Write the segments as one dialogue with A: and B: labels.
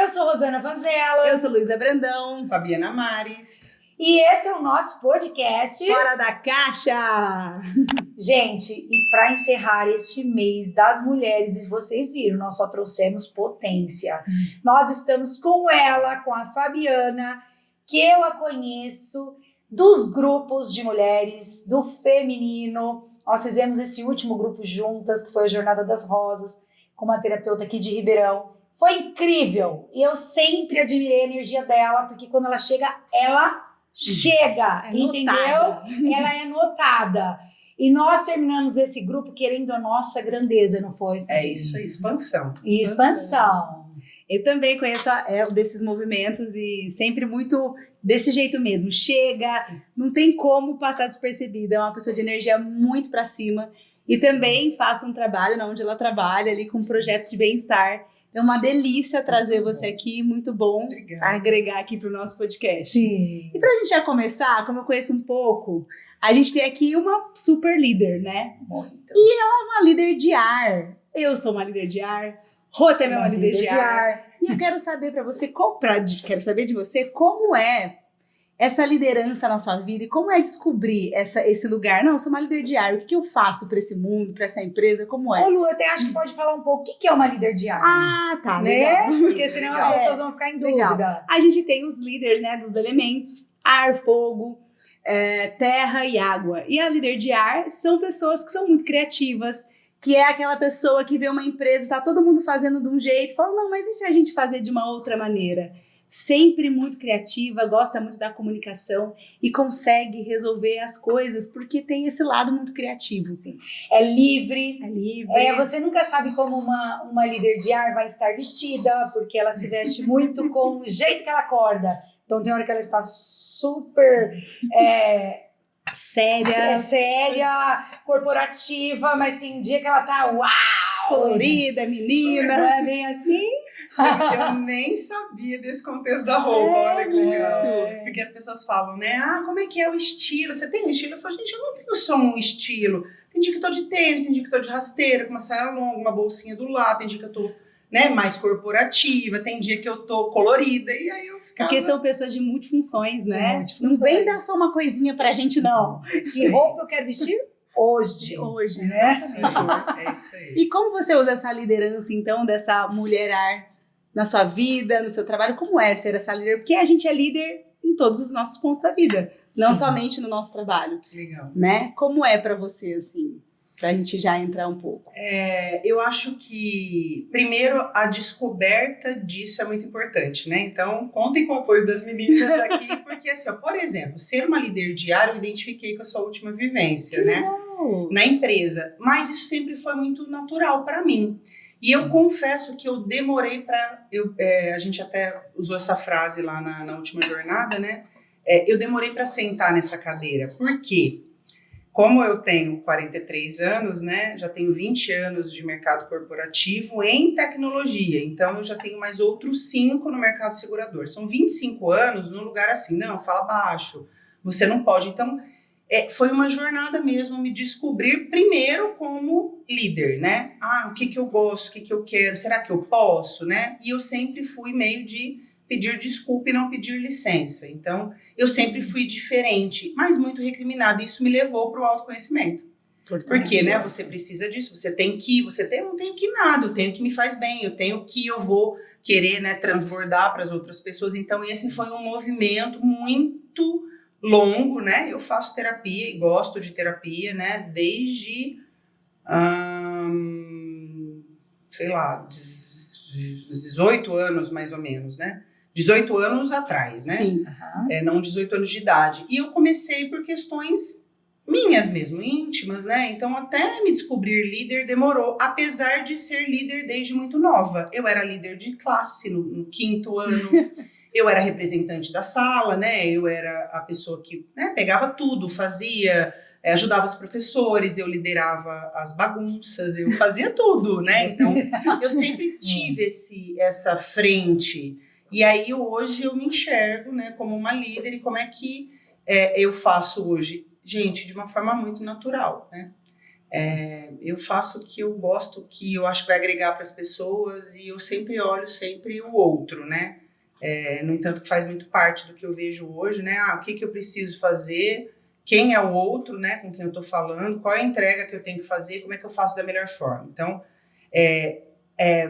A: Eu sou Rosana Vanzella.
B: Eu sou Luísa Brandão.
C: Fabiana Mares.
A: E esse é o nosso podcast
B: Fora da Caixa!
A: Gente, e para encerrar este mês das mulheres, e vocês viram, nós só trouxemos potência. Nós estamos com ela, com a Fabiana, que eu a conheço dos grupos de mulheres, do feminino. Nós fizemos esse último grupo juntas, que foi a Jornada das Rosas, com uma terapeuta aqui de Ribeirão. Foi incrível! E eu sempre admirei a energia dela, porque quando ela chega, entendeu?
B: Notada.
A: Ela é notada. E nós terminamos esse grupo querendo a nossa grandeza, não foi?
C: É isso aí, expansão.
A: Expansão.
B: Eu também conheço ela desses movimentos e sempre muito desse jeito mesmo. Chega, não tem como passar despercebida. É uma pessoa de energia muito pra cima. E também faço um trabalho onde ela trabalha ali com projetos de bem-estar. É uma delícia trazer você aqui, muito bom agregar aqui para o nosso podcast.
A: Sim.
B: E para a gente já começar, como eu conheço um pouco, a gente tem aqui uma super líder, né?
A: Muito.
B: E ela é uma líder de ar. Eu sou uma líder de ar. Rô também é uma líder de ar. E eu quero saber quero saber de você como é essa liderança na sua vida e como é descobrir esse lugar. Não, eu sou uma líder de ar. O que eu faço para esse mundo, para essa empresa? Como é?
A: Ô, Lu, eu até acho que pode falar um pouco o que é uma líder de ar.
B: Ah, tá,
A: né?
B: legal.
A: Porque senão as pessoas vão ficar em dúvida.
B: Legal. A gente tem os líderes, né, dos elementos, ar, fogo, terra e água. E a líder de ar são pessoas que são muito criativas, que é aquela pessoa que vê uma empresa, tá todo mundo fazendo de um jeito, fala, não, mas e se a gente fazer de uma outra maneira? Sempre muito criativa, gosta muito da comunicação e consegue resolver as coisas porque tem esse lado muito criativo.
A: Assim. É livre.
B: É livre.
A: Você nunca sabe como uma líder de ar vai estar vestida, porque ela se veste muito com o jeito que ela acorda. Então tem hora que ela está super séria, corporativa, mas tem dia que ela tá uau!
B: Colorida, menina.
A: É bem assim?
C: Eu nem sabia desse contexto da roupa, olha que legal. Porque as pessoas falam, né? Ah, como é que é o estilo? Você tem um estilo? Eu falo, gente, eu não tenho só um estilo. Tem dia que eu tô de tênis, tem dia que eu tô de rasteira, com uma saia longa, uma bolsinha do lado, tem dia que eu tô, né, mais corporativa, tem dia que eu tô colorida, e aí eu ficava...
B: Porque são pessoas de multifunções, né? Não vem dar só uma coisinha pra gente, não.
A: Que roupa eu quero vestir? Hoje,
B: né?
C: É isso aí.
B: E como você usa essa liderança, então, dessa mulher ar na sua vida, no seu trabalho? Como é ser essa líder? Porque a gente é líder em todos os nossos pontos da vida, não somente no nosso trabalho.
C: Legal.
B: Né? Como é pra você, assim, pra gente já entrar um pouco?
C: Eu acho que, primeiro, a descoberta disso é muito importante, né? Então, contem com o apoio das meninas aqui, porque, assim, ó, por exemplo, ser uma líder de ar, eu identifiquei com a sua última vivência, né? Na empresa. Mas isso sempre foi muito natural para mim. E eu confesso que eu demorei para... a gente até usou essa frase lá na última jornada, né? Eu demorei para sentar nessa cadeira. Por quê? Como eu tenho 43 anos, né? Já tenho 20 anos de mercado corporativo em tecnologia. Então, eu já tenho mais outros 5 no mercado segurador. São 25 anos num lugar assim, não, fala baixo, você não pode. Então... foi uma jornada mesmo, me descobrir primeiro como líder, né? Ah, o que eu gosto, o que eu quero, será que eu posso, né? E eu sempre fui meio de pedir desculpa e não pedir licença. Então, eu sempre fui diferente, mas muito recriminada. Isso me levou para o autoconhecimento. Porque, né, você precisa disso, eu não tenho que nada, eu tenho que me faz bem, eu tenho que eu vou querer, né, transbordar para as outras pessoas. Então, esse foi um movimento muito longo, né? Eu faço terapia e gosto de terapia, né? Desde, sei lá, 18 anos mais ou menos, né? 18 anos atrás, né?
B: Sim.
C: Não 18 anos de idade. E eu comecei por questões minhas mesmo, íntimas, né? Então, até me descobrir líder demorou, apesar de ser líder desde muito nova. Eu era líder de classe no 5º ano. Eu era representante da sala, né? Eu era a pessoa que, né, pegava tudo, fazia, ajudava os professores, eu liderava as bagunças, eu fazia tudo, né? Então, eu sempre tive essa frente. E aí, hoje, eu me enxergo, né, como uma líder. E como é que eu faço hoje? Gente, de uma forma muito natural, né? Eu faço o que eu gosto, o que eu acho que vai agregar para as pessoas, e eu sempre olho sempre o outro, né? No entanto, que faz muito parte do que eu vejo hoje, né? O que eu preciso fazer, quem é o outro, né? Com quem eu estou falando, qual é a entrega que eu tenho que fazer, como é que eu faço da melhor forma. Então,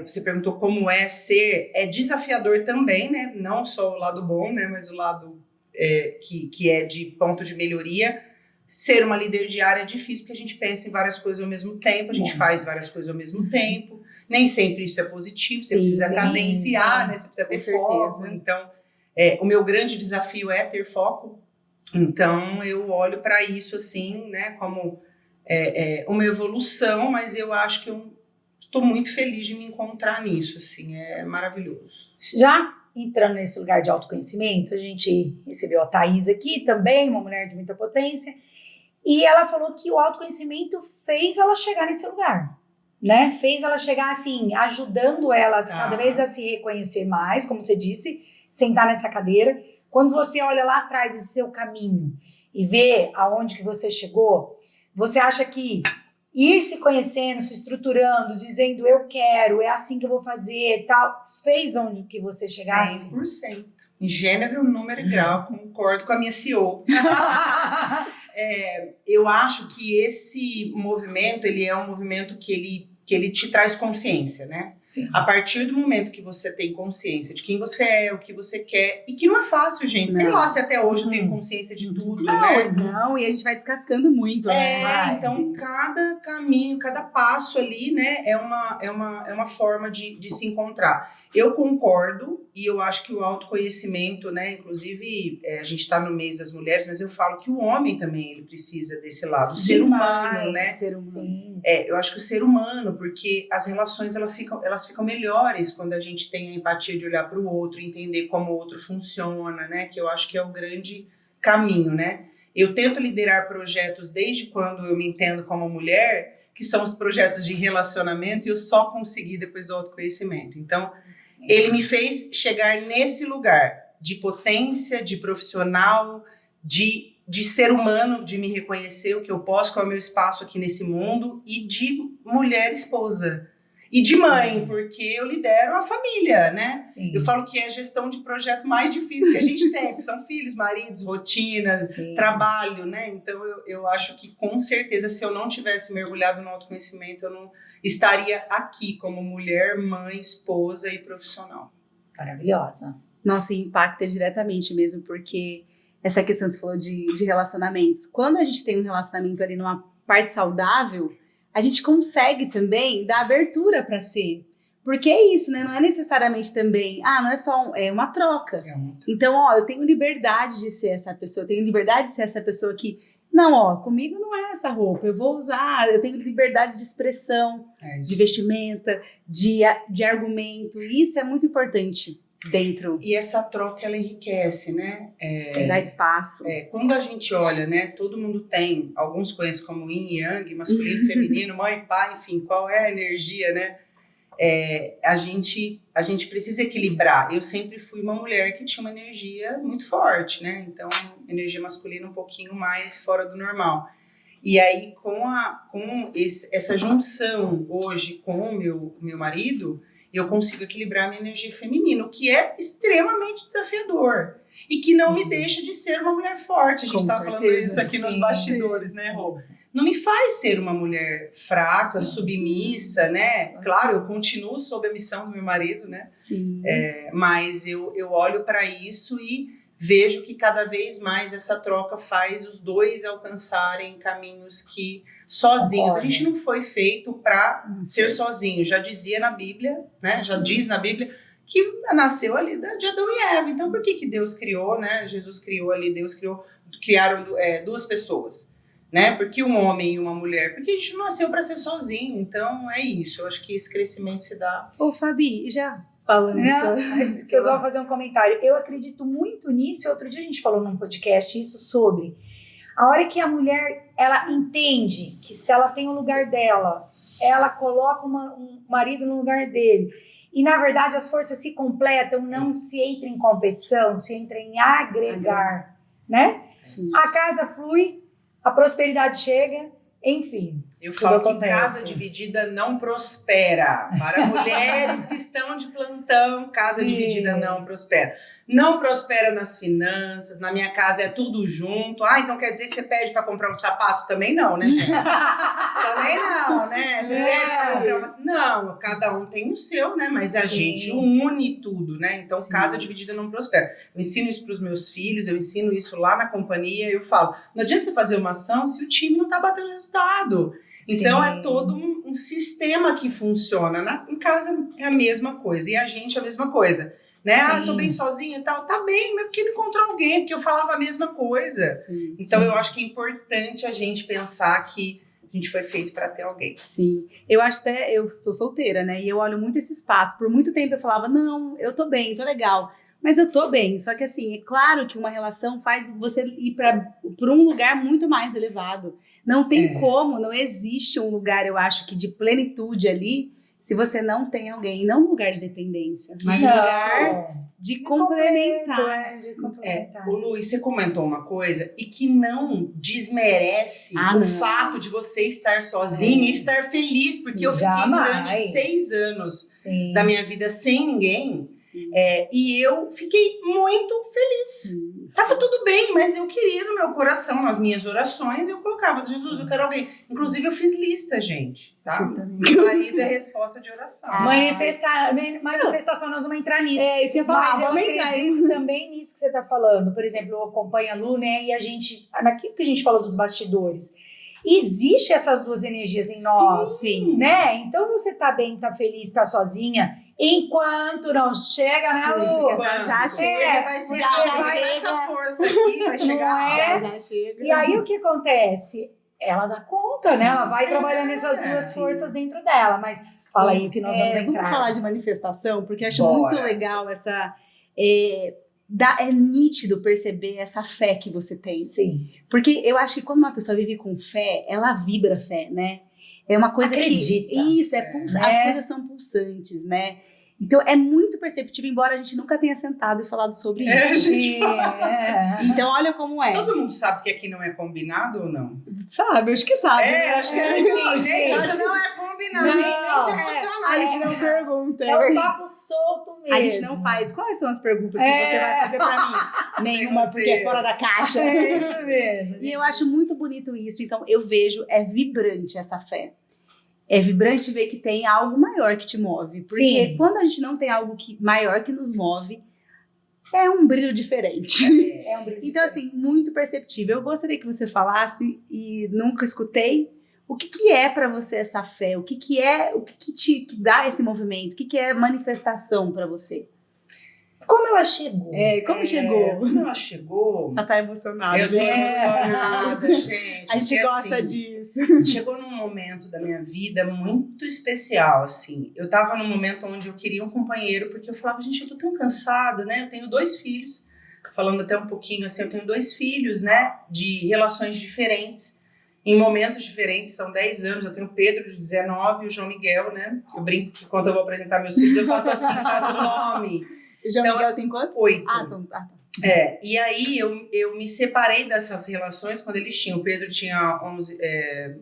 C: você perguntou como é ser, é desafiador também, né? Não só o lado bom, né? Mas o lado que é de ponto de melhoria. Ser uma líder diária é difícil, porque a gente pensa em várias coisas ao mesmo tempo, a gente faz várias coisas ao mesmo tempo, nem sempre isso é positivo, você precisa cadenciar, né? Você precisa ter foco. Então, o meu grande desafio é ter foco, então eu olho para isso assim, né, como uma evolução, mas eu acho que eu estou muito feliz de me encontrar nisso, assim, é maravilhoso.
A: Já entrando nesse lugar de autoconhecimento, a gente recebeu a Thaís aqui também, uma mulher de muita potência, e ela falou que o autoconhecimento fez ela chegar nesse lugar, né? Fez ela chegar, assim, ajudando ela cada vez a se reconhecer mais, como você disse, sentar nessa cadeira. Quando você olha lá atrás esse seu caminho e vê aonde que você chegou, você acha que ir se conhecendo, se estruturando, dizendo eu quero, é assim que eu vou fazer, tal, fez onde que você chegasse?
C: 100%. Em gênero, número e grau, concordo com a minha CEO. Eu acho que esse movimento, ele é um movimento que ele te traz consciência, né?
A: Sim.
C: A partir do momento que você tem consciência de quem você é, o que você quer, e que não é fácil, gente. Sei lá se até hoje eu tenho consciência de tudo, né?
B: Não, e a gente vai descascando muito, né?
C: Então cada caminho, cada passo ali, né, é uma forma de se encontrar. Eu concordo, e eu acho que o autoconhecimento, né, inclusive a gente está no mês das mulheres, mas eu falo que o homem também ele precisa desse lado, o ser humano, né?
A: Sim.
C: Eu acho que o ser humano, porque as relações elas ficam melhores quando a gente tem a empatia de olhar para o outro, entender como o outro funciona, né? Que eu acho que é o grande caminho, né? Eu tento liderar projetos desde quando eu me entendo como mulher, que são os projetos de relacionamento, e eu só consegui depois do autoconhecimento. Então, ele me fez chegar nesse lugar de potência, de profissional, de ser humano, de me reconhecer o que eu posso, qual é o meu espaço aqui nesse mundo, e de mulher esposa. E de mãe, porque eu lidero a família, né?
A: Sim.
C: Eu falo que é a gestão de projeto mais difícil que a gente tem, porque são filhos, maridos, rotinas, trabalho, né? Então, eu acho que, com certeza, se eu não tivesse mergulhado no autoconhecimento, eu não estaria aqui como mulher, mãe, esposa e profissional.
A: Maravilhosa.
B: Nossa, impacta diretamente mesmo, porque essa questão que você falou de relacionamentos. Quando a gente tem um relacionamento ali numa parte saudável, a gente consegue também dar abertura para ser. Porque é isso, né? Não é necessariamente também, não é só uma troca. Então, eu tenho liberdade de ser essa pessoa, eu tenho liberdade de ser essa pessoa que, não, comigo não é essa roupa, eu vou usar, eu tenho liberdade de expressão, de vestimenta, de argumento, e isso é muito importante dentro.
C: E essa troca, ela enriquece, né?
B: Dá espaço.
C: Quando a gente olha, né? Todo mundo tem, alguns conhecem como yin e yang, masculino e feminino, mãe e pai, enfim, qual é a energia, né? A gente precisa equilibrar. Eu sempre fui uma mulher que tinha uma energia muito forte, né? Então, energia masculina um pouquinho mais fora do normal. E aí, com essa junção hoje com o meu marido, eu consigo equilibrar a minha energia feminina, o que é extremamente desafiador. E que não me deixa de ser uma mulher forte. A gente estava falando isso aqui nos bastidores, né, Rô? Não me faz ser uma mulher fraca, submissa, né? Claro, eu continuo sob a missão do meu marido, né?
B: Sim.
C: Mas eu olho para isso e vejo que cada vez mais essa troca faz os dois alcançarem caminhos que sozinhos. A gente não foi feito para ser sozinho. Já dizia na Bíblia, né? Já diz na Bíblia que nasceu ali de Adão e Eva. Então, por que Deus criou, né? Jesus criou ali, criaram duas pessoas, né? Porque um homem e uma mulher? Porque a gente não nasceu para ser sozinho. Então, é isso. Eu acho que esse crescimento se dá.
B: Ô, Fabi, já falando
A: isso. Eu só vou fazer um comentário. Eu acredito muito nisso. Outro dia a gente falou num podcast isso sobre a hora que a mulher, ela entende que se ela tem o lugar dela, ela coloca um marido no lugar dele. E, na verdade, as forças se completam, não se entra em competição, se entra em agregar, né?
B: Sim.
A: A casa flui, a prosperidade chega, enfim.
C: Eu
A: Tudo
C: falo que
A: acontece.
C: casa dividida não prospera. Para mulheres que estão de plantão, casa
A: Sim.
C: dividida não prospera. Não prospera nas finanças, na minha casa é tudo junto. Ah, então quer dizer que você pede para comprar um sapato? Também não, né, gente? Também não, né? Você pede para comprar uma... Não, cada um tem o seu, né? Mas a
A: Sim.
C: gente une tudo, né? Então,
B: Sim.
C: casa dividida não prospera. Eu ensino isso para os meus filhos, eu ensino isso lá na companhia. Eu falo, não adianta você fazer uma ação se o time não tá batendo resultado. Então,
A: Sim.
C: é todo um sistema que funciona. Em casa é a mesma coisa. E a gente é a mesma coisa. Né? Ah, tô
A: Sim.
C: bem sozinha e tal. Tá bem, mas porque não encontrou alguém, porque eu falava a mesma coisa.
B: Sim.
C: Então,
A: Sim.
C: eu acho que é importante a gente pensar que a gente foi feito para ter alguém.
B: Sim, eu acho até, eu sou solteira, né, e eu olho muito esse espaço, por muito tempo eu falava, não, eu tô bem, tô legal, mas eu tô bem, só que assim, é claro que uma relação faz você ir para um lugar muito mais elevado, não tem como, não existe um lugar, eu acho que de plenitude ali, se você não tem alguém, não um lugar de dependência, mas um
A: Não.
B: lugar de complementar.
A: De complementar.
C: O Luiz, você comentou uma coisa e que não desmerece
B: Ah,
C: o
B: não.
C: fato de você estar sozinho e estar feliz, porque
B: Sim,
C: eu fiquei
A: jamais.
C: durante 6 anos
A: Sim.
C: da minha vida sem ninguém
B: Sim,
C: e eu fiquei muito feliz.
B: sim,
C: Tava tudo bem, mas eu queria no meu coração, nas minhas orações, eu colocava, Jesus, eu quero alguém. Inclusive, eu fiz lista, gente, tá?
B: Fiz também.
C: Meu marido é resposta de oração.
A: Manifestação, nós vamos entrar nisso.
B: É, isso que eu ia falar,
A: Mas eu
B: vamos entrar aí.
A: acredito também nisso que você está falando. Por exemplo, eu acompanho a Lu, né? E a gente, naquilo que a gente falou dos bastidores, existe essas duas energias em nós,
B: Sim.
A: né? Então você tá bem, tá feliz, tá sozinha, enquanto não chega, né,
B: Sim,
A: Lu?
B: porque já chega,
C: vai ser
B: já
C: vai
B: chega.
C: essa força aqui, vai chegar.
A: é?
B: Já chega.
A: E aí o que acontece? Ela dá conta, né? Ela vai trabalhando essas duas
B: sim.
A: forças dentro dela, mas fala aí o que nós vamos entrar.
B: Vamos falar de manifestação, porque eu acho
C: Bora.
B: muito legal essa. É nítido perceber essa fé que você tem.
A: Sim.
B: Porque eu acho que quando uma pessoa vive com fé, ela vibra fé, né? É uma coisa
A: Acredita.
B: que. Isso,
A: né?
B: as coisas são pulsantes, né? Então é muito perceptível, embora a gente nunca tenha sentado e falado sobre isso.
A: Sim,
B: Então, olha como é.
C: Todo mundo sabe que aqui não é combinado ou não?
B: Sabe, acho que sabe. né?
C: Acho que
A: É,
C: é
A: sim,
C: isso. Gente,
A: sim.
C: isso não é combinado.
A: Não,
C: nem se emocionar.
B: A gente não pergunta.
A: É um papo solto mesmo.
B: A gente não faz. Quais são as perguntas que
A: É.
B: você vai fazer pra mim? Nenhuma, porque é fora da caixa.
A: É isso mesmo.
B: E eu acho muito bonito isso. Então, eu vejo, é vibrante essa fé. É vibrante ver que tem algo maior que te move. Porque
A: Sim.
B: quando a gente não tem algo maior que nos move, é um brilho diferente.
A: É um brilho
B: Então, assim, muito perceptível. Eu gostaria que você falasse, e nunca escutei, o que é pra você essa fé? O que te dá esse movimento? O que é manifestação pra você?
A: Como ela chegou?
B: Como chegou?
C: Quando ela chegou,
B: Ela tá emocionada.
C: eu tô
B: gente.
C: emocionada, gente.
B: A gente
C: porque,
B: gosta
C: assim,
B: disso.
C: Chegou num momento da minha vida muito especial, assim. Eu tava num momento onde eu queria um companheiro, porque eu falava, gente, eu tô tão cansada, né? Eu tenho 2 filhos, falando até um pouquinho assim, eu tenho 2 filhos, né? De relações diferentes, em momentos diferentes, são 10 anos. Eu tenho o Pedro, de 19, e o João Miguel, né? Eu brinco que quando eu vou apresentar meus filhos, eu faço assim, caso do nome.
B: O João
C: Então,
B: Miguel tem quantos?
C: 8.
B: Tá.
C: E aí eu me separei dessas relações quando eles tinham. O Pedro tinha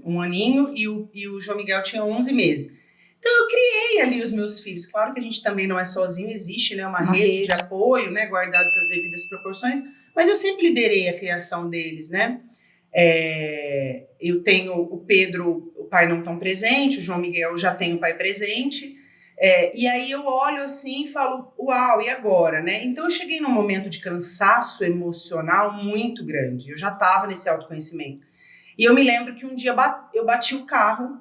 C: 1 aninho e o João Miguel tinha 11 meses. Então eu criei ali os meus filhos. Claro que a gente também não é sozinho, existe, né, uma rede de apoio, né, guardadas as devidas proporções, mas eu sempre liderei a criação deles, né? Eu tenho o Pedro, o pai não tão presente, o João Miguel já tem o pai presente. E aí eu olho assim e falo, uau, e agora, né? Então eu cheguei num momento de cansaço emocional muito grande. Eu já estava nesse autoconhecimento. E eu me lembro que um dia eu bati o carro,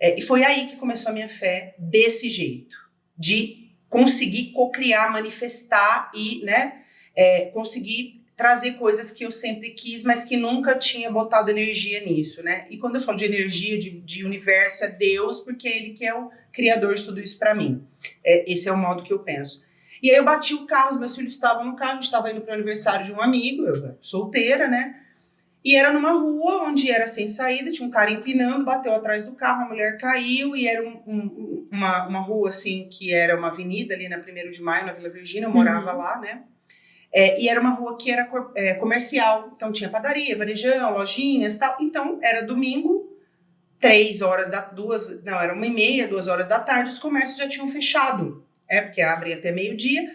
C: e foi aí que começou a minha fé desse jeito, de conseguir cocriar, manifestar e, né, conseguir trazer coisas que eu sempre quis, mas que nunca tinha botado energia nisso, né? E quando eu falo de energia, de universo, é Deus, porque é Ele que é o criador de tudo isso para mim. Esse é o modo que eu penso. E aí eu bati o carro, os meus filhos estavam no carro, a gente estava indo para o aniversário de um amigo, eu era solteira, né? E era numa rua onde era sem saída, tinha um cara empinando, bateu atrás do carro, a mulher caiu, e era uma rua assim, que era uma avenida ali na 1º de Maio, na Vila Virgínia, eu morava lá, né? E era uma rua que era comercial, então tinha padaria, varejão, lojinhas e tal. Então era domingo, 3 horas da... 2... Não, era 1h30, 2 horas da tarde, os comércios já tinham fechado. Porque abre até meio-dia.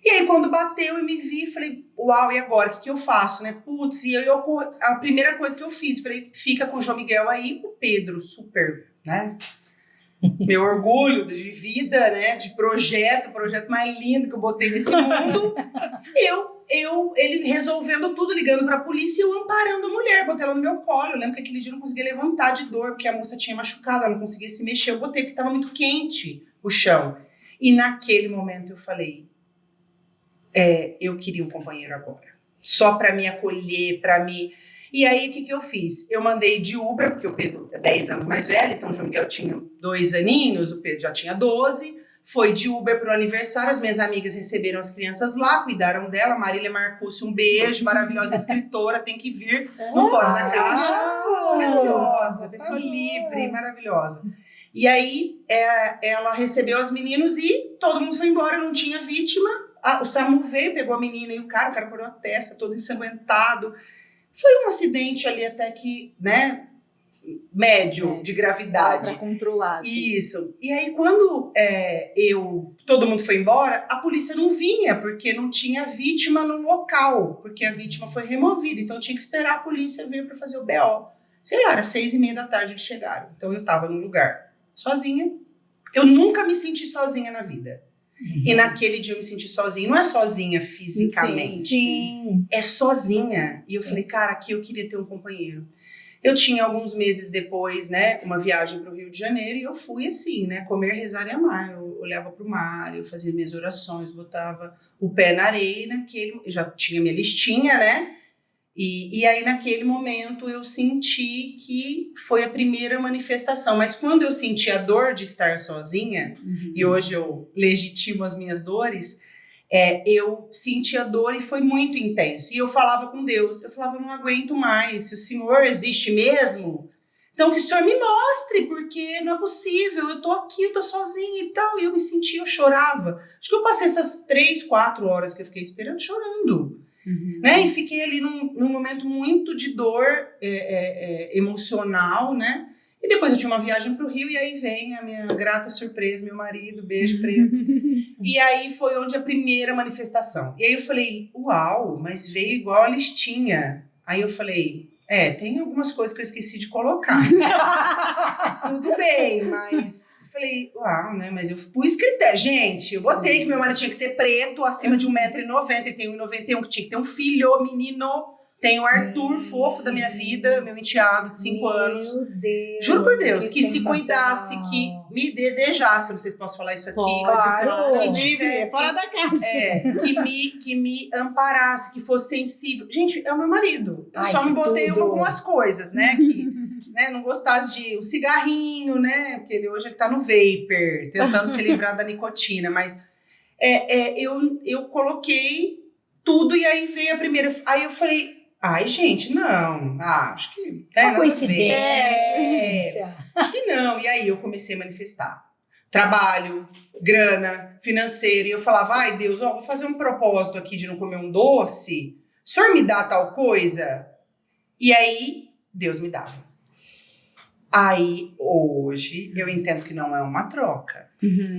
C: E aí, quando bateu e me vi, falei, uau, e agora? O que eu faço, né? Putz, e a primeira coisa que eu fiz, falei, fica com o João Miguel aí, o Pedro, super, né? Meu orgulho de vida, né? De projeto, o projeto mais lindo que eu botei nesse mundo. Ele resolvendo tudo, ligando pra polícia e eu amparando a mulher, botei ela no meu colo. Eu lembro que aquele dia eu não conseguia levantar de dor, porque a moça tinha machucado, ela não conseguia se mexer. Eu botei porque tava muito quente o chão. E naquele momento eu falei, eu queria um companheiro agora. Só pra me acolher, pra me... E aí, o que eu fiz? Eu mandei de Uber, porque o Pedro é 10 anos mais velho, então o João Miguel tinha 2 aninhos, o Pedro já tinha 12. Foi de Uber pro aniversário, as minhas amigas receberam as crianças lá, cuidaram dela. Marília Marcucci, um beijo, maravilhosa escritora, tem que vir no Fora da Caixa. Maravilhosa, pessoa livre, maravilhosa. E aí, ela recebeu os meninos e todo mundo foi embora, não tinha vítima. O SAMU veio, pegou a menina e o cara corou a testa, todo ensanguentado. Foi um acidente ali até que, né, médio de gravidade.
B: Pra controlar. Assim.
C: Isso. E aí, quando todo mundo foi embora, a polícia não vinha, porque não tinha vítima no local, porque a vítima foi removida. Então, eu tinha que esperar a polícia vir para fazer o BO. Sei lá, era 6h30 da tarde eles chegaram. Então, eu tava no lugar sozinha. Eu nunca me senti sozinha na vida. E naquele dia eu me senti sozinha. Não é sozinha fisicamente.
A: Sim.
C: É sozinha. E eu falei, cara, aqui eu queria ter um companheiro. Eu tinha alguns meses depois, né, uma viagem para o Rio de Janeiro e eu fui assim, né, comer, rezar e amar. Eu olhava para o mar, eu fazia minhas orações, botava o pé na areia, eu já tinha minha listinha, né? E aí, naquele momento, eu senti que foi a primeira manifestação. Mas quando eu senti a dor de estar sozinha, e hoje eu legitimo as minhas dores, eu senti a dor e foi muito intenso. E eu falava com Deus, eu falava, não aguento mais, se o Senhor existe mesmo, então que o Senhor me mostre, porque não é possível, eu tô aqui, eu tô sozinha e tal. E eu me sentia, eu chorava. Acho que eu passei essas 3, 4 horas que eu fiquei esperando, chorando. Né? E fiquei ali num momento muito de dor emocional, né? E depois eu tinha uma viagem para o Rio e aí vem a minha grata surpresa, meu marido, beijo preto. E aí foi onde a primeira manifestação. E aí eu falei, uau, mas veio igual a listinha. Aí eu falei, tem algumas coisas que eu esqueci de colocar. Tudo bem, mas... Falei, uau, né? Mas eu pus critério. Gente, eu botei que meu marido tinha que ser preto, acima de 1,90 m, ele tem 1,91 m, que tinha que ter um filho, menino. Tem o Arthur, fofo da minha vida, meu enteado de 5 anos.
A: Deus,
C: juro por Deus, que se
A: sensacional.
C: cuidasse, que me desejasse, não sei se posso falar isso aqui.
A: Claro.
C: Que tivesse,
B: fora da caixa.
C: que me amparasse, que fosse sensível. Gente, é o meu marido. Eu só não botei algumas coisas, né? Que não gostasse de um cigarrinho, né? Porque hoje ele tá no vapor, tentando se livrar da nicotina. Mas eu coloquei tudo e aí veio a primeira... Aí eu falei... Ai, gente, não. Acho que...
A: Uma coincidência.
C: Acho que não. E aí eu comecei a manifestar. Trabalho, grana, financeiro. E eu falava, ai, Deus, vou fazer um propósito aqui de não comer um doce. O senhor me dá tal coisa? E aí, Deus me dava. Aí, hoje, eu entendo que não é uma troca.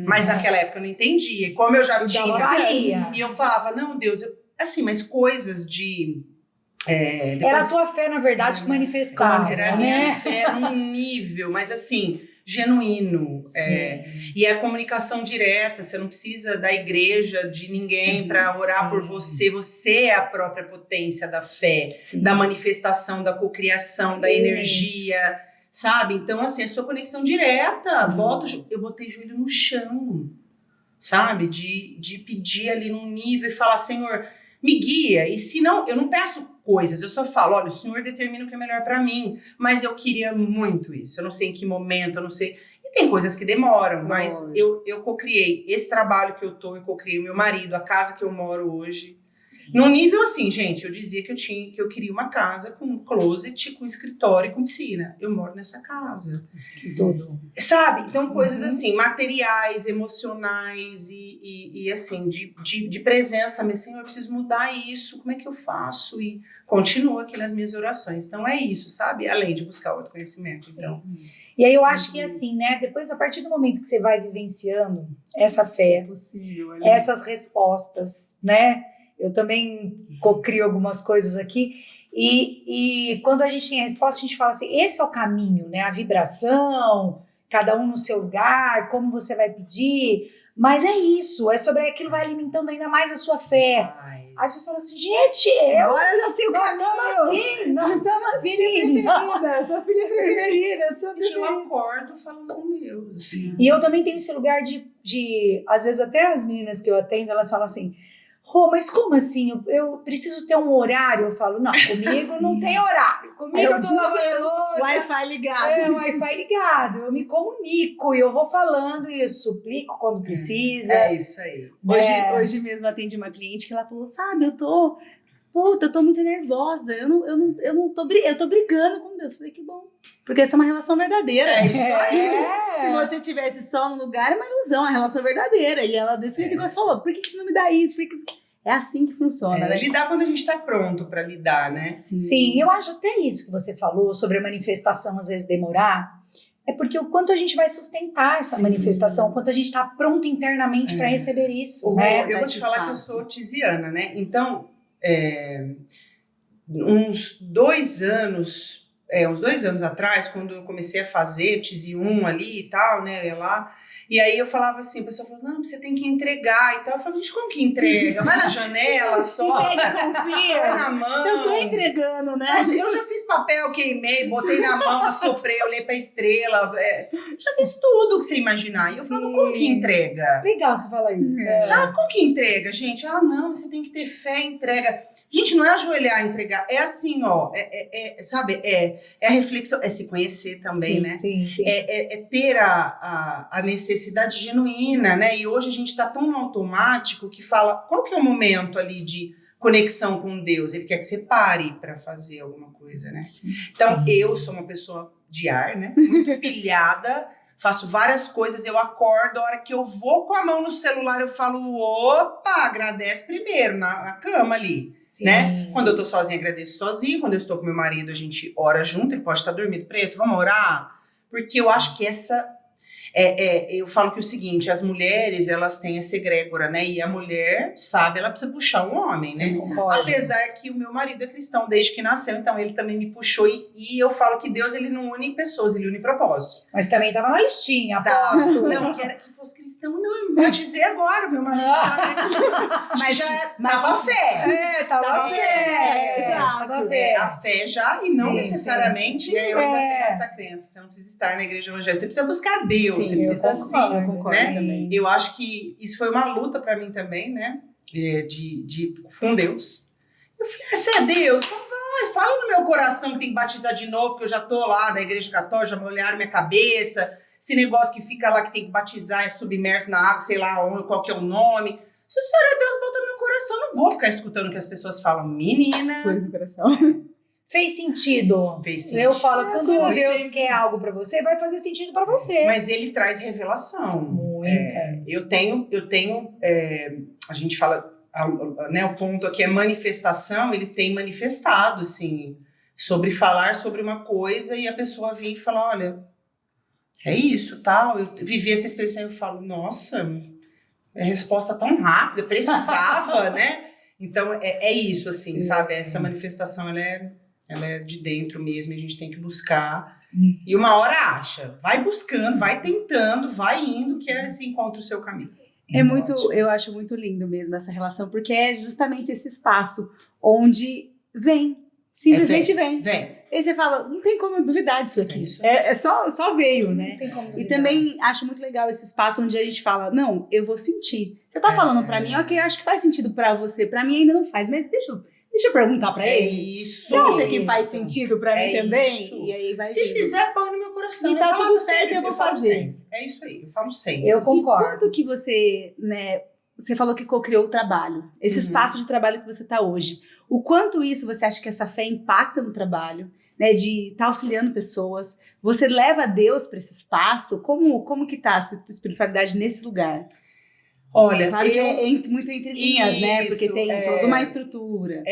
C: Mas naquela época eu não entendia. E como eu já tinha... E eu falava, não, Deus... Assim, mas coisas de... Depois,
A: era a tua fé, na verdade, que manifestava,
C: era a minha fé num nível, mas assim, genuíno. E é a comunicação direta, você não precisa da igreja, de ninguém para orar por você. Você é a própria potência da fé, da manifestação, da cocriação, da energia, sabe? Então, assim, a sua conexão direta, eu botei joelho no chão, sabe? De pedir ali num nível e falar, Senhor, me guia. E se não, eu não peço coisas, eu só falo, olha, o Senhor determina o que é melhor para mim, mas eu queria muito isso, eu não sei em que momento, eu não sei, e tem coisas que demoram, mas eu cocriei esse trabalho que eu tô, eu cocriei o meu marido, a casa que eu moro hoje, No nível assim, gente, eu dizia que eu queria uma casa com um closet, com escritório e com piscina. Eu moro nessa casa.
A: Tudo.
C: Sabe? Então, coisas assim, materiais, emocionais e assim, de presença. Mas assim, eu preciso mudar isso, como é que eu faço? E continuo aqui nas minhas orações. Então, é isso, sabe? Além de buscar outro conhecimento. Então.
A: E aí eu acho que assim, né? Depois, a partir do momento que você vai vivenciando essa fé,
B: Possível,
A: essas respostas, né? Eu também crio algumas coisas aqui. E quando a gente tem a resposta, a gente fala assim, esse é o caminho, né? A vibração, cada um no seu lugar, como você vai pedir. Mas é isso, é sobre aquilo, vai alimentando ainda mais a sua fé. Aí você fala assim, gente,
B: agora eu já sei o caminho.
A: Nós estamos assim.
B: Sua filha preferida, sua
C: Gente, eu
B: preferida.
C: acordo falando com Deus. Assim.
A: E eu também tenho esse lugar de às vezes até as meninas que eu atendo, elas falam assim, Rô, mas como assim? Eu preciso ter um horário? Eu falo, não, comigo não tem horário. Comigo eu tô lavando louça.
B: Wi-Fi ligado.
A: Wi-Fi ligado. Eu me comunico e eu vou falando e eu suplico quando precisa.
C: É isso aí.
B: Hoje mesmo atendi uma cliente que ela falou, sabe, eu tô muito nervosa, eu tô brigando com Deus. Eu falei, que bom, porque essa é uma relação verdadeira.
C: É isso aí.
B: Se você tivesse só no lugar, é uma ilusão, é uma relação verdadeira. E ela, desse jeito que você falou, por que você não me dá isso? É assim que funciona, né?
C: Lidar quando a gente tá pronto pra lidar, né?
A: Sim, eu acho até isso que você falou sobre a manifestação às vezes demorar. É porque o quanto a gente vai sustentar essa manifestação, o quanto a gente está pronto internamente para receber isso. Né?
C: Eu vou te falar que eu sou tiziana, né? Então, uns 2 anos atrás, quando eu comecei a fazer Tizi 1 ali e tal, né? Eu ia lá. E aí eu falava assim, a pessoa falou, não, você tem que entregar e tal. Eu falava, gente, como que entrega? Vai na janela só.
B: Confia.
C: Vai na mão.
B: Eu tô entregando, né?
C: Eu já fiz papel, queimei, botei na mão, assoprei, olhei pra estrela. Já fiz tudo que você imaginar. E eu falava, como que entrega?
A: Legal você falar isso.
C: Sabe como que entrega, gente? Ah, não, você tem que ter fé, entrega. Gente, não é ajoelhar e entregar, é assim, ó, sabe, a reflexão, é se conhecer também, né?
A: Sim.
C: É ter a necessidade genuína, né? E hoje a gente tá tão no automático que fala, qual que é o momento ali de conexão com Deus? Ele quer que você pare para fazer alguma coisa, né? Então, eu sou uma pessoa de ar, né? Muito pilhada, faço várias coisas, eu acordo, a hora que eu vou com a mão no celular, eu falo, opa, agradece primeiro, na cama ali. Né? Quando eu tô sozinha, agradeço sozinha. Quando eu estou com meu marido, a gente ora junto. Ele pode estar dormindo, preto, vamos orar? Porque eu acho que essa... eu falo que é o seguinte, as mulheres, elas têm essa egrégora, né? E a mulher, sabe, ela precisa puxar um homem, né? Apesar que o meu marido é cristão desde que nasceu, então ele também me puxou. E eu falo que Deus, ele não une pessoas, ele une propósitos.
A: Mas também tava na listinha, aposto.
C: Não, que fosse cristão, não, eu batizei agora, meu marido. Mas já tava fé.
A: Tava fé.
C: A fé já, e não necessariamente eu ainda tenho essa crença. Você não precisa estar na igreja evangélica, você precisa buscar Deus.
A: Sim,
C: você precisa
A: eu concordo
C: né?
A: também.
C: Eu acho que isso foi uma luta pra mim também, né? Com Deus. Eu falei, você é Deus? Então vai, fala no meu coração que tem que batizar de novo, que eu já tô lá na igreja católica, já me olharam minha cabeça. Esse negócio que fica lá que tem que batizar é submerso na água, sei lá qual que é o nome. Se o Senhor é Deus, bota no meu coração. Eu não vou ficar escutando o que as pessoas falam. Menina.
B: Coisa do coração.
A: Fez sentido. Eu falo, quando Deus quer algo pra você, vai fazer sentido pra você.
C: Mas ele traz revelação.
A: Muitas.
C: Eu tenho a gente fala, né, o ponto aqui é manifestação, ele tem manifestado, assim, sobre falar sobre uma coisa e a pessoa vir e falar, olha, é isso, tal. Eu vivi essa experiência e eu falo, nossa, é resposta tão rápida, precisava, né? Então, é isso, assim, sabe? Essa manifestação, ela é de dentro mesmo, e a gente tem que buscar. E uma hora acha. Vai buscando, vai tentando, vai indo, que você encontra o seu caminho.
B: Eu acho muito lindo mesmo essa relação, porque é justamente esse espaço onde simplesmente vem. E você fala, não tem como eu duvidar disso aqui. Só veio, né?
A: Não tem como duvidar.
B: E também acho muito legal esse espaço onde a gente fala, não, eu vou sentir. Você tá falando pra mim, ok, acho que faz sentido pra você, pra mim ainda não faz, mas deixa eu perguntar pra ele.
C: Isso.
B: Você acha que faz sentido pra mim também?
C: Isso.
B: E aí vai
C: Se fizer, põe no meu coração.
B: E tá tudo certo, eu vou fazer.
C: É isso aí, eu falo sempre.
A: Eu concordo.
B: E quanto que você, né, você falou que co-criou o trabalho, esse espaço de trabalho que você está hoje. O quanto isso você acha que essa fé impacta no trabalho, né, de estar auxiliando pessoas? Você leva Deus para esse espaço? Como que tá a sua espiritualidade nesse lugar?
C: Olha,
B: Claro que é muito entre linhas, né? Porque tem toda uma estrutura.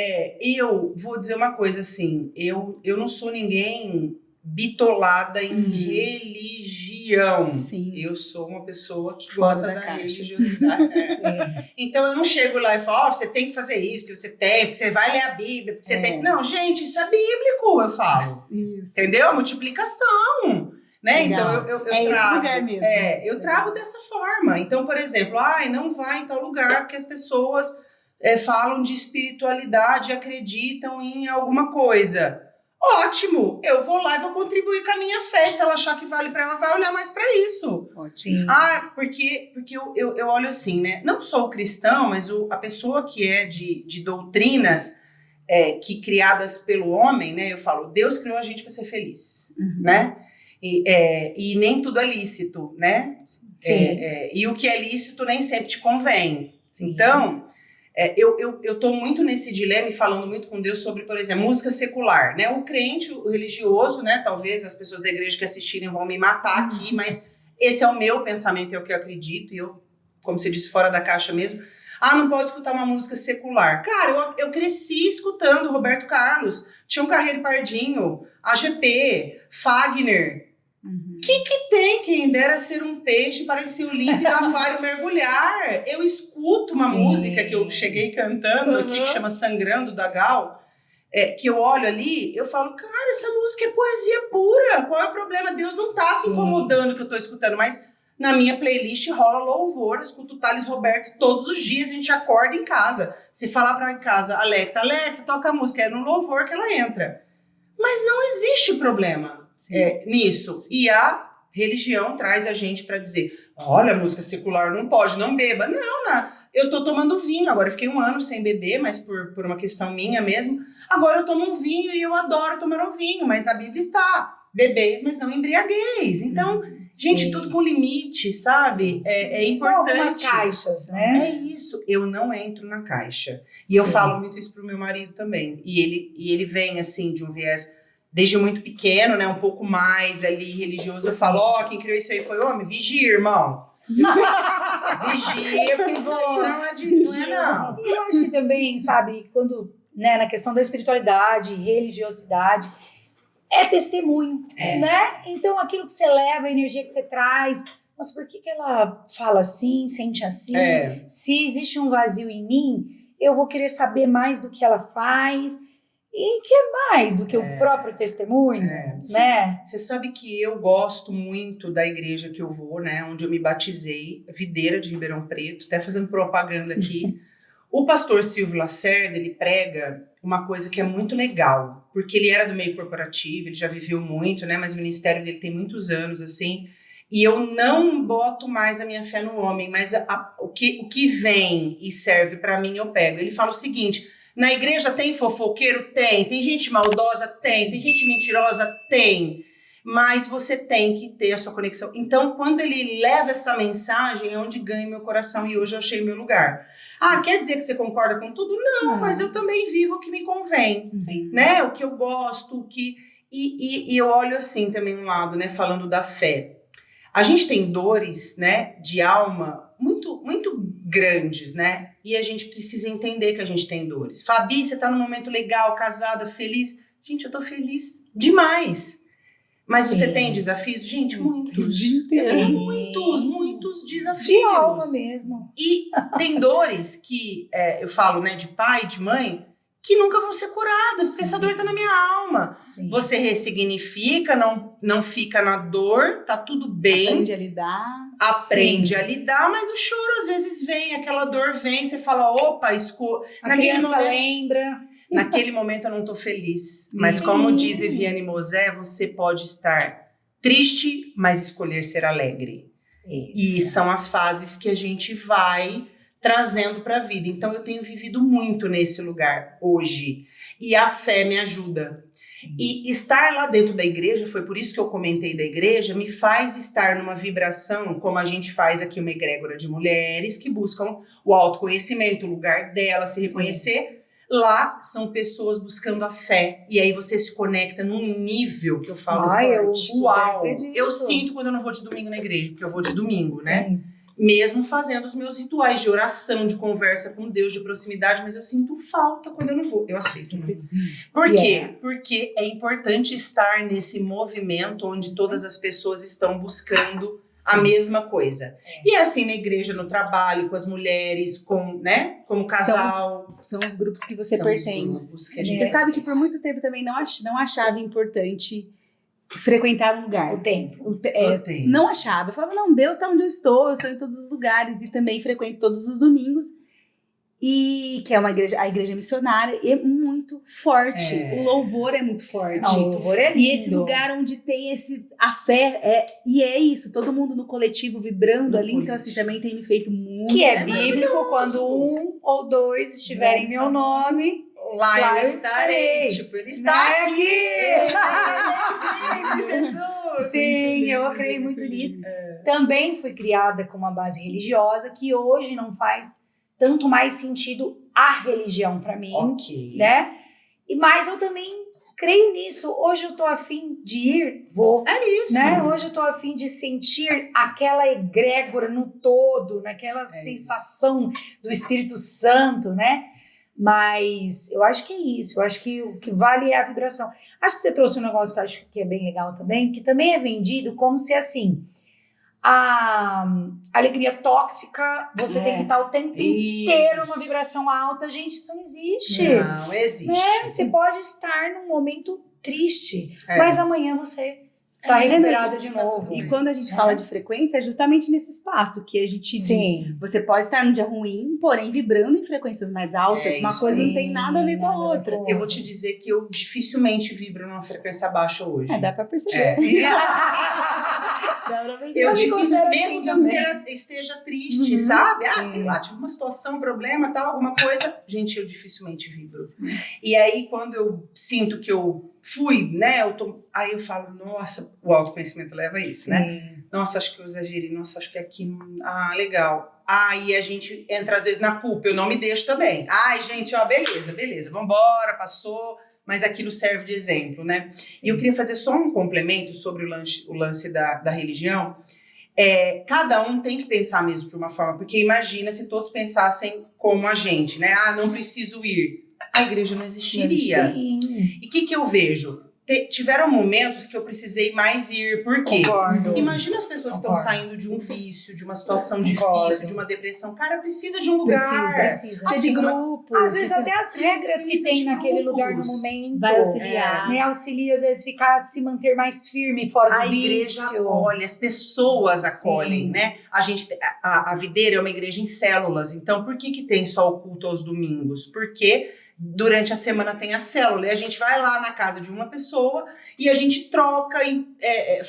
C: Eu vou dizer uma coisa assim, eu não sou ninguém bitolada em religião.
B: Sim.
C: Eu sou uma pessoa que
B: Fora
C: gosta
B: da
C: da
B: caixa.
C: religiosidade. Então eu não chego lá e falo, você tem que fazer isso, porque você tem, porque você vai ler a Bíblia, porque você tem. Não, gente, isso é bíblico, eu falo.
B: Isso.
C: Entendeu? Multiplicação. Né?
B: Legal.
C: Então eu
B: esse
C: trago,
B: lugar mesmo.
C: eu trago dessa forma. Então, por exemplo, não vai em tal lugar porque as pessoas falam de espiritualidade, acreditam em alguma coisa. Ótimo, eu vou lá e vou contribuir com a minha fé. Se ela achar que vale para ela, vai olhar mais para isso.
A: Sim.
C: Porque eu olho assim, né? Não só o cristão, mas a pessoa que é de doutrinas que criadas pelo homem, né? Eu falo, Deus criou a gente para ser feliz, né? E nem tudo é lícito, né? E o que é lícito nem sempre te convém. Sim. Então, eu tô muito nesse dilema e falando muito com Deus sobre, por exemplo, música secular, né? O crente, o religioso, né? Talvez as pessoas da igreja que assistirem vão me matar aqui, mas esse é o meu pensamento, é o que eu acredito, e eu, como você disse, fora da caixa mesmo. Não pode escutar uma música secular. Cara, eu cresci escutando Roberto Carlos, Tião Carreiro e Pardinho, AGP, Fagner. Que tem quem dera ser um peixe para esse límpido aquário mergulhar? Eu escuto uma música que eu cheguei cantando aqui, que chama Sangrando, da Gal, que eu olho ali, eu falo, cara, essa música é poesia pura, qual é o problema? Deus não tá se incomodando que eu tô escutando, mas na minha playlist rola louvor, eu escuto o Thales Roberto todos os dias, a gente acorda em casa. Se falar pra em casa, Alexa, toca a música, é no louvor que ela entra. Mas não existe problema nisso. Sim. E a religião traz a gente para dizer, olha, música secular não pode, não beba. Não, eu tô tomando vinho, agora eu fiquei 1 ano sem beber, mas por uma questão minha mesmo. Agora eu tomo um vinho e eu adoro tomar um vinho, mas na Bíblia está, bebeis, mas não embriagueis. Então, gente, tudo com limite, sabe? É importante.
A: São algumas caixas, né?
C: É isso, eu não entro na caixa. E eu falo muito isso pro meu marido também. E ele vem, assim, de um viés desde muito pequeno, né, um pouco mais ali religioso. Eu falo, quem criou isso aí foi homem? Vigia, irmão. Vigia, porque isso aí não é não.
A: E eu acho que também, sabe, quando, né, na questão da espiritualidade, religiosidade, é testemunho, né? Então, aquilo que você leva, a energia que você traz, mas por que ela fala assim, sente assim? Se existe um vazio em mim, eu vou querer saber mais do que ela faz. E que é mais do que o próprio testemunho, né?
C: Você sabe que eu gosto muito da igreja que eu vou, né? Onde eu me batizei, Videira de Ribeirão Preto, até fazendo propaganda aqui. O pastor Silvio Lacerda, ele prega uma coisa que é muito legal, porque ele era do meio corporativo, ele já viveu muito, né? Mas o ministério dele tem muitos anos, assim. E eu não boto mais a minha fé no homem, mas o que vem e serve para mim, eu pego. Ele fala o seguinte... Na igreja tem fofoqueiro? Tem gente maldosa? Tem gente mentirosa? Tem. Mas você tem que ter a sua conexão. Então, quando ele leva essa mensagem, é onde ganha meu coração e hoje eu achei meu lugar. Quer dizer que você concorda com tudo? Não, mas eu também vivo o que me convém.
A: Sim.
C: Né? O que eu gosto, o que... E eu olho assim também um lado, né? Falando da fé. A gente tem dores, né? De alma muito, muito grandes, né? E a gente precisa entender que a gente tem dores. Fabi, você tá num momento legal, casada, feliz. Gente, eu tô feliz demais. Mas você tem desafios? Gente, muitos. Muitos desafios.
A: De alma mesmo.
C: E tem dores que, eu falo, né, de pai, de mãe, que nunca vão ser curadas, porque essa dor tá na minha alma.
A: Sim.
C: Você ressignifica, não fica na dor, tá tudo bem.
B: Aprende
C: a lidar, mas o choro às vezes vem, aquela dor vem, você fala, opa,
A: a criança lembra.
C: Naquele momento eu não tô feliz. Mas como diz Viviane Mosé, você pode estar triste, mas escolher ser alegre.
A: Isso.
C: E são as fases que a gente vai trazendo para a vida. Então eu tenho vivido muito nesse lugar hoje. E a fé me ajuda. E estar lá dentro da igreja, foi por isso que eu comentei da igreja, me faz estar numa vibração, como a gente faz aqui uma egrégora de mulheres que buscam o autoconhecimento, o lugar dela, se reconhecer. Lá são pessoas buscando a fé. E aí você se conecta num nível que eu falo, uau! Eu sinto quando eu não vou de domingo na igreja, porque eu vou de domingo, né? Mesmo fazendo os meus rituais de oração, de conversa com Deus, de proximidade, mas eu sinto falta quando eu não vou. Eu aceito. Por quê? Porque é importante estar nesse movimento onde todas as pessoas estão buscando a mesma coisa. E assim, na igreja, no trabalho, com as mulheres, com, né, como casal.
B: São os grupos que você pertence. Você sabe que por muito tempo também não achava importante frequentar um lugar.
A: O templo.
B: Não achava. Eu falava, não, Deus está onde eu estou em todos os lugares e também frequento todos os domingos. E que é a igreja missionária, é muito forte. O louvor é muito forte.
A: O louvor é lindo.
B: E esse lugar onde tem a fé, e é isso, todo mundo no coletivo vibrando ali, então assim, também tem me feito muito.
A: Que é bíblico, quando 1 ou 2 estiverem em meu nome,
C: lá eu estarei. Tipo, ele está aqui!
A: Jesus! Sim, eu creio muito nisso. Também fui criada com uma base religiosa, que hoje não faz tanto mais sentido a religião para mim, né? Mas eu também creio nisso. Hoje eu tô a fim de ir, vou.
C: É isso.
A: Né? Hoje eu tô a fim de sentir aquela egrégora no todo, naquela sensação do Espírito Santo, né? Mas eu acho que é isso. Eu acho que o que vale é a vibração. Acho que você trouxe um negócio que eu acho que é bem legal também, que também é vendido como se assim, a alegria tóxica, você tem que estar o tempo inteiro numa vibração alta. Gente, isso não existe.
C: Não existe.
A: Né? Você pode estar num momento triste, mas amanhã você tá recuperada de novo.
B: E quando a gente fala de frequência, é justamente nesse espaço que a gente diz. Você pode estar num dia ruim, porém vibrando em frequências mais altas. Uma coisa não tem nada a ver com a outra.
C: Eu vou te dizer que eu dificilmente vibro numa frequência baixa hoje.
B: Dá pra perceber.
C: Eu dificilmente, mesmo que eu esteja triste, sabe? Sei lá, tive uma situação, um problema, tal, alguma coisa. Gente, eu dificilmente vibro. E aí, quando eu sinto que eu fui, né? Aí eu falo, nossa, o autoconhecimento leva a isso, né? Nossa, acho que eu exagerei. Nossa, acho que aqui... legal. Aí a gente entra, às vezes, na culpa. Eu não me deixo também. Ai, gente, beleza. Vambora, passou. Mas aquilo serve de exemplo, né? E eu queria fazer só um complemento sobre o lance da religião. Cada um tem que pensar mesmo de uma forma, porque imagina se todos pensassem como a gente, né? Não preciso ir. A igreja não existiria.
A: Sim.
C: E o que eu vejo? Tiveram momentos que eu precisei mais ir. Por quê?
A: Concordo.
C: Imagina as pessoas que estão saindo de um vício, de uma situação difícil, de uma depressão. Cara, precisa de um lugar.
A: Precisa.
B: De grupo.
A: Às vezes até as regras que tem naquele lugar no momento.
B: Vai auxiliar.
A: Né? Auxilia, às vezes, se manter mais firme fora do vício.
C: A igreja acolhe, as pessoas acolhem, né? A videira é uma igreja em células. Então, por que tem só o culto aos domingos? Porque durante a semana tem a célula, e a gente vai lá na casa de uma pessoa e a gente troca,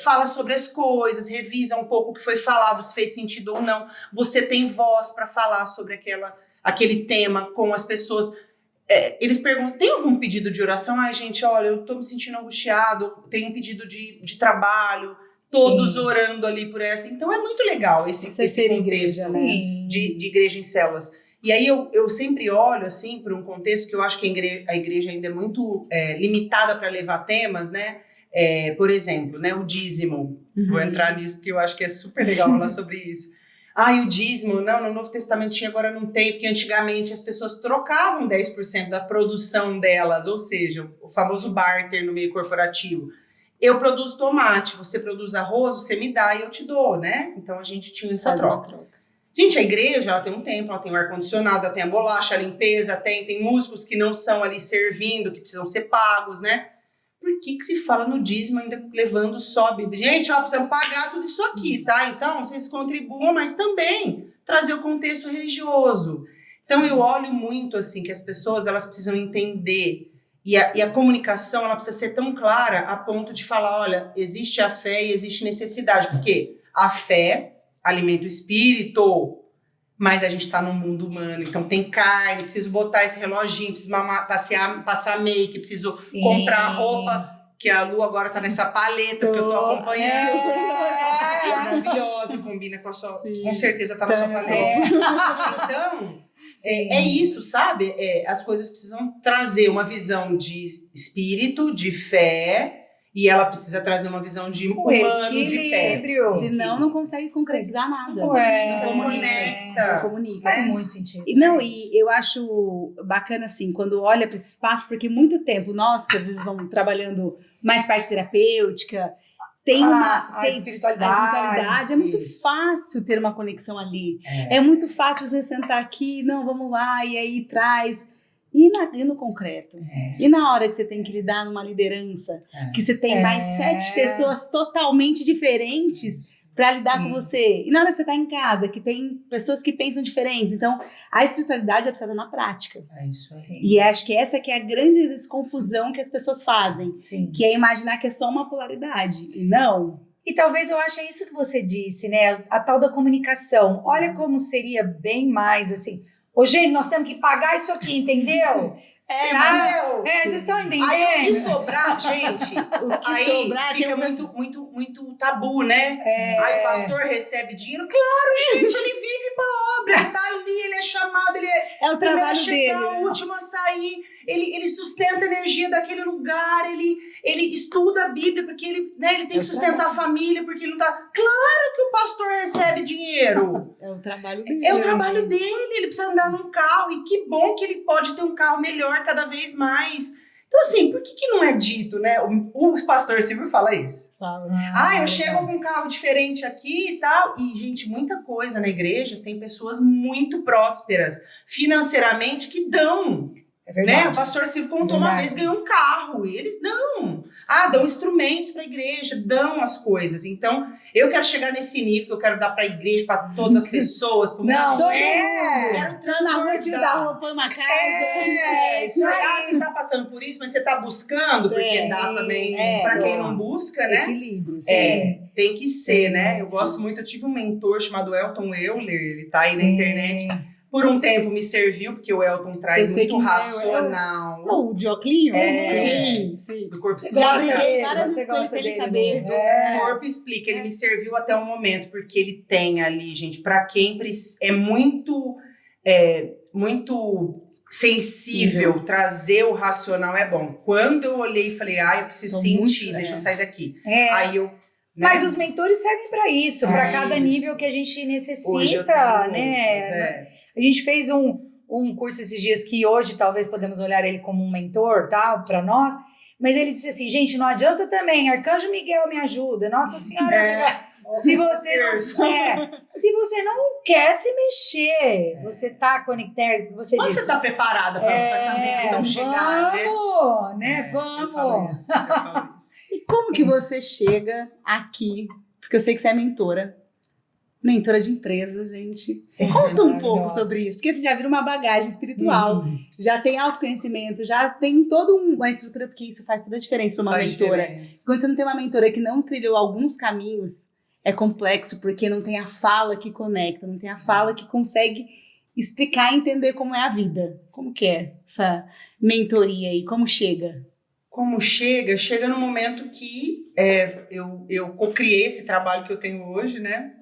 C: fala sobre as coisas, revisa um pouco o que foi falado, se fez sentido ou não. Você tem voz para falar sobre aquele tema com as pessoas. Eles perguntam, tem algum pedido de oração? Ai, gente, olha, eu tô me sentindo angustiado, tem um pedido de trabalho, todos orando ali por essa. Então é muito legal esse contexto
B: igreja, né?
C: de igreja em células. E aí eu sempre olho assim para um contexto que eu acho que a igreja ainda é muito limitada para levar temas, né? Por exemplo, né, o dízimo. Vou entrar nisso porque eu acho que é super legal falar sobre isso. O dízimo, não, no Novo Testamento tinha, agora não tem, porque antigamente as pessoas trocavam 10% da produção delas, ou seja, o famoso barter no meio corporativo. Eu produzo tomate, você produz arroz, você me dá e eu te dou, né? Então a gente tinha essa troca. Gente, a igreja, ela tem um templo, ela tem o ar-condicionado, ela tem a bolacha, a limpeza, tem músicos que não são ali servindo, que precisam ser pagos, né? Por que se fala no dízimo ainda levando só a Bíblia? Gente, precisamos pagar tudo isso aqui, tá? Então, vocês contribuam, mas também trazer o contexto religioso. Então, eu olho muito, assim, que as pessoas, elas precisam entender, e a comunicação, ela precisa ser tão clara a ponto de falar, olha, existe a fé e existe necessidade, porque a fé alimenta o espírito, mas a gente tá num mundo humano, então tem carne, preciso botar esse reloginho, preciso passar make, preciso comprar roupa, que a Lu agora tá nessa paleta, porque eu tô acompanhando. É maravilhosa, combina com a sua...
B: Sim.
C: Com certeza tá na sua paleta. Então, é isso, sabe? As coisas precisam trazer uma visão de espírito, de fé, e ela precisa trazer uma visão de humano, de fé.
B: Senão não consegue concretizar nada.
C: Não conecta.
B: Não comunica.
A: Faz muito sentido.
B: E eu acho bacana, assim, quando olha para esse espaço, porque muito tempo, nós que às vezes vamos trabalhando mais parte terapêutica, tem
A: a espiritualidade.
B: É muito fácil ter uma conexão ali. É muito fácil você sentar aqui, não, vamos lá, e aí traz... E no concreto? E na hora que você tem que lidar numa liderança, que você tem mais 7 pessoas totalmente diferentes para lidar com você. E na hora que você tá em casa, que tem pessoas que pensam diferentes. Então, a espiritualidade é precisada na prática.
C: É isso aí.
B: E acho que essa que é a grande confusão que as pessoas fazem.
A: Sim.
B: Que é imaginar que é só uma polaridade. E não.
A: E talvez eu ache isso que você disse, né? A tal da comunicação. Olha como seria bem mais assim... Ô, gente, nós temos que pagar isso aqui, entendeu? Vocês estão entendendo?
C: Aí o que sobrar, gente,
B: sobrar,
C: fica muito tabu, né? Aí o pastor recebe dinheiro, claro, gente, ele vive pra obra, ele tá ali, ele é chamado, ele
B: é o trabalho
C: a chegar,
B: dele,
C: o último a sair, ele sustenta a energia daquele lugar, ele estuda a Bíblia, porque ele tem que sustentar a família, porque ele não tá... Claro que o pastor recebe dinheiro.
B: É o trabalho dele.
C: É o trabalho dele, ele precisa andar num carro, e que bom que ele pode ter um carro melhor cada vez mais. Então, assim, por que não é dito, né? O pastor Silvio fala isso.
B: Fala.
C: Eu chego com um carro diferente aqui e tal. E, gente, muita coisa na igreja, tem pessoas muito prósperas financeiramente que dão.
A: É verdade.
C: Né? O pastor Silvio contou uma vez, ganhou um carro, e eles dão. Dão instrumentos para a igreja, dão as coisas. Então, eu quero chegar nesse nível, que eu quero dar para a igreja, para todas as pessoas, para o
A: Não,
C: quero transbordar.
B: Da roupa uma casa.
C: Isso aí. Você tá passando por isso, mas você tá buscando, porque dá também para quem não busca, né?
B: Equilíbrio.
C: Tem que ser, né? Eu gosto muito, eu tive um mentor chamado Elton Euler, ele tá aí na internet. Por um tempo me serviu, porque o Elton traz muito racional.
B: O Dioclinho?
C: Sim. Do corpo
B: explica.
A: Várias vezes
B: ele saber.
C: Do corpo explica. Ele me serviu até o momento, porque ele tem ali, gente, para quem é muito sensível, trazer o racional é bom. Quando eu olhei e falei, eu preciso sentir, deixa eu sair daqui. Aí eu...
A: Mas os mentores servem para isso, para cada nível que a gente necessita, né? A gente fez um curso esses dias que hoje talvez podemos olhar ele como um mentor, tá, para nós, mas ele disse assim, gente, não adianta também, Arcanjo Miguel me ajuda, Nossa Senhora, se você não quer se mexer, você tá conectado, você
C: Quando
A: disse,
C: você tá preparada para essa bênção chegar,
A: né? Vamos.
C: Eu falo isso.
B: E como que você chega aqui? Porque eu sei que você é mentora de empresas, gente.
A: Sim,
B: Conta um pouco sobre isso, porque você já vira uma bagagem espiritual, já tem autoconhecimento, já tem toda uma estrutura, porque isso faz toda a diferença para uma mentora. Quando você não tem uma mentora que não trilhou alguns caminhos, é complexo, porque não tem a fala que conecta, não tem a fala que consegue explicar e entender como é a vida. Como que é essa mentoria aí? Como chega?
C: Como chega? Chega no momento que eu co-criei esse trabalho que eu tenho hoje, né?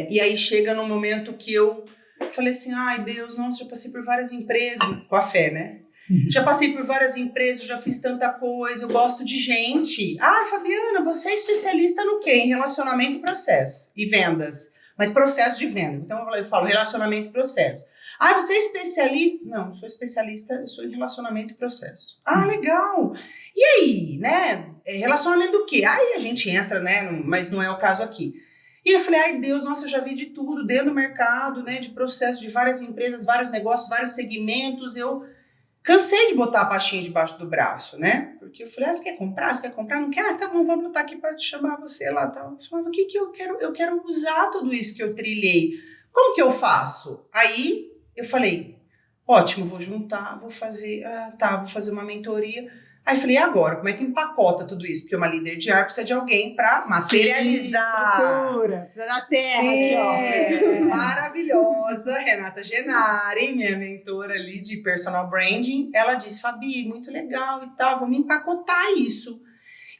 C: E aí chega no momento que eu falei assim, Deus, nossa, já passei por várias empresas, com a fé, né? Já passei por várias empresas, já fiz tanta coisa, eu gosto de gente. Fabiana, você é especialista no quê? Em relacionamento e processo, e vendas. Mas processo de venda. Então eu falo relacionamento e processo. Você é especialista? Não, sou especialista, eu sou em relacionamento e processo. Legal. E aí, né? Relacionamento do quê? Aí a gente entra, né? Mas não é o caso aqui. E eu falei, Deus, nossa, eu já vi de tudo dentro do mercado, né? De processo de várias empresas, vários negócios, vários segmentos. Eu cansei de botar a pastinha debaixo do braço, né? Porque eu falei, você quer comprar? Você quer comprar? Não quer? Tá bom, vou botar aqui para te chamar você lá. Tal. Eu falei, o que eu quero? Eu quero usar tudo isso que eu trilhei. Como que eu faço? Aí eu falei, ótimo, vou juntar, vou fazer uma mentoria. Aí falei, e agora? Como é que empacota tudo isso? Porque uma líder de ar precisa de alguém para materializar.
B: Estrutura, na terra,
A: Sim.
B: aqui, ó.
C: Maravilhosa, Renata Genari, minha mentora ali de personal branding. Ela disse, Fabi, muito legal e tal, vamos empacotar isso.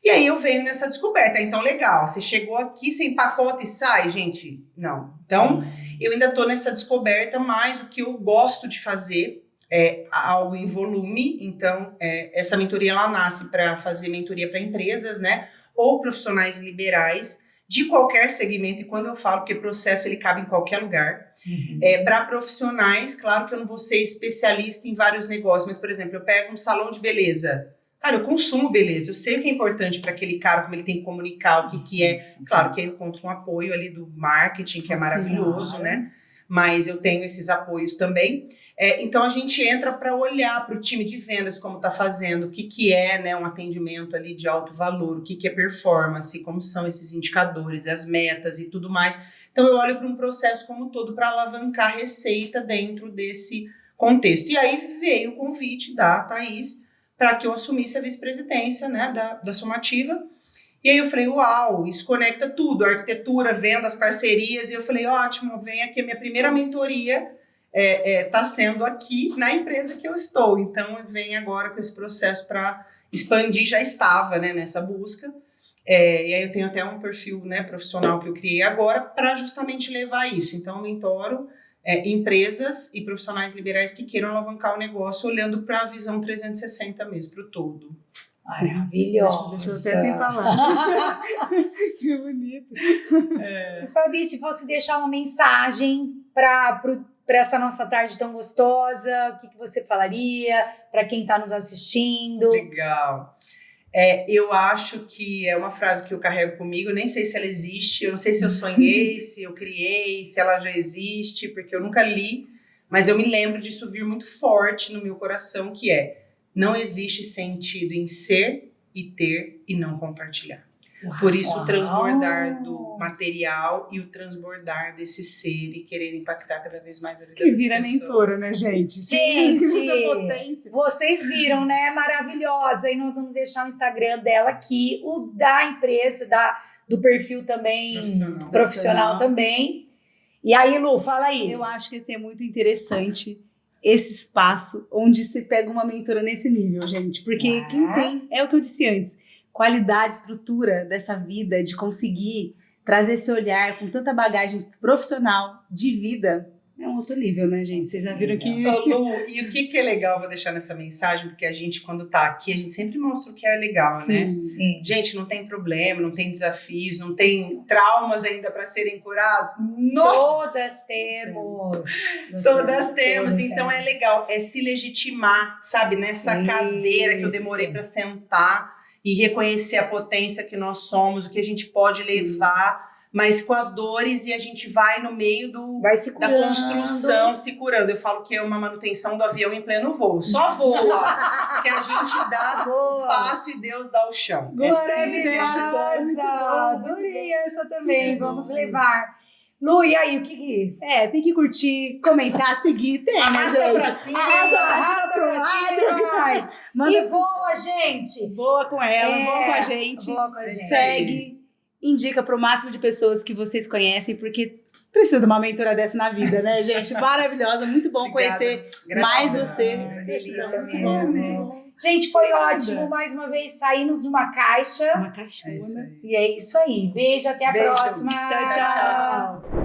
C: E aí eu venho nessa descoberta. Então, legal, você chegou aqui, você empacota e sai, gente? Não. Então, eu ainda tô nessa descoberta, mas o que eu gosto de fazer é algo em volume. Então, essa mentoria, ela nasce para fazer mentoria para empresas, né? Ou profissionais liberais de qualquer segmento. E quando eu falo que processo, ele cabe em qualquer lugar. Para profissionais, claro que eu não vou ser especialista em vários negócios, mas, por exemplo, eu pego um salão de beleza. Cara, eu consumo beleza, eu sei o que é importante para aquele cara, como ele tem que comunicar, o que é. Claro que aí eu conto com o apoio ali do marketing, que é maravilhoso, né? Mas eu tenho esses apoios também. Então, a gente entra para olhar para o time de vendas, como está fazendo, o que é, né, um atendimento ali de alto valor, o que é performance, como são esses indicadores, as metas e tudo mais. Então, eu olho para um processo como um todo para alavancar a receita dentro desse contexto. E aí veio o convite da Thaís para que eu assumisse a vice-presidência, né, da Somativa. E aí eu falei, uau, isso conecta tudo, arquitetura, vendas, parcerias. E eu falei, ótimo, vem aqui, a minha primeira mentoria está sendo aqui na empresa que eu estou. Então, vem agora com esse processo para expandir, já estava, né, nessa busca. E aí eu tenho até um perfil, né, profissional que eu criei agora para justamente levar isso. Então, eu mentoro empresas e profissionais liberais que queiram alavancar o negócio olhando para a visão 360 mesmo, para o todo.
A: Maravilhosa.
B: Deixa eu até sem palavras. Que bonito.
A: Fabi, se fosse deixar uma mensagem para essa nossa tarde tão gostosa, o que você falaria para quem está nos assistindo?
C: Legal. Eu acho que é uma frase que eu carrego comigo, nem sei se ela existe, eu não sei se eu sonhei, se eu criei, se ela já existe, porque eu nunca li, mas eu me lembro disso vir muito forte no meu coração, que não existe sentido em ser e ter e não compartilhar. Por isso o transbordar do material e o transbordar desse ser e querer impactar cada vez mais a vida
B: que
C: das
B: vira
C: pessoas.
B: mentora, né, gente?
A: Gente,
B: Potência.
A: vocês viram, né? Maravilhosa. E nós vamos deixar o Instagram dela aqui, o da empresa, do perfil também profissional também. E aí, Lu, fala aí.
B: Eu acho que esse é muito interessante, esse espaço onde se pega uma mentora nesse nível, gente. Porque quem tem, é o que eu disse antes, qualidade, estrutura dessa vida, de conseguir trazer esse olhar com tanta bagagem profissional, de vida, é um outro nível, né, gente? Vocês já viram que...
C: Ô, Lu, e o que é legal, vou deixar nessa mensagem, porque a gente, quando tá aqui, a gente sempre mostra o que é legal, né?
A: Sim.
C: Gente, não tem problema, não tem desafios, não tem traumas ainda para serem curados.
A: Todas temos.
C: Todas temos, então é legal, se legitimar, sabe? Nessa cadeira que eu demorei para sentar e reconhecer a potência que nós somos, o que a gente pode levar, mas com as dores, e a gente vai no meio da construção se curando. Eu falo que é uma manutenção do avião em pleno voo. Só voa, que a gente dá o passo e Deus dá o chão.
A: Maravilhosa! Adorei essa também, vamos levar. Lu, e aí, o que
B: tem que curtir, comentar, seguir, tem,
C: arrasta
B: né, gente?
C: pra cima,
A: arrasta pra cima, vai.
B: Manda...
A: E voa, gente!
B: Voa com ela, voa com a gente.
A: Voa com a gente.
B: Segue, indica pro máximo de pessoas que vocês conhecem, porque precisa de uma mentora dessa na vida, né, gente? Maravilhosa, muito bom conhecer mais você.
A: Delícia
B: Muito bom,
A: mesmo. Gente, foi ótimo mais uma vez sairmos de uma caixa.
B: Uma caixona.
A: E é isso aí. Beijo, até a próxima.
B: Tchau, tchau.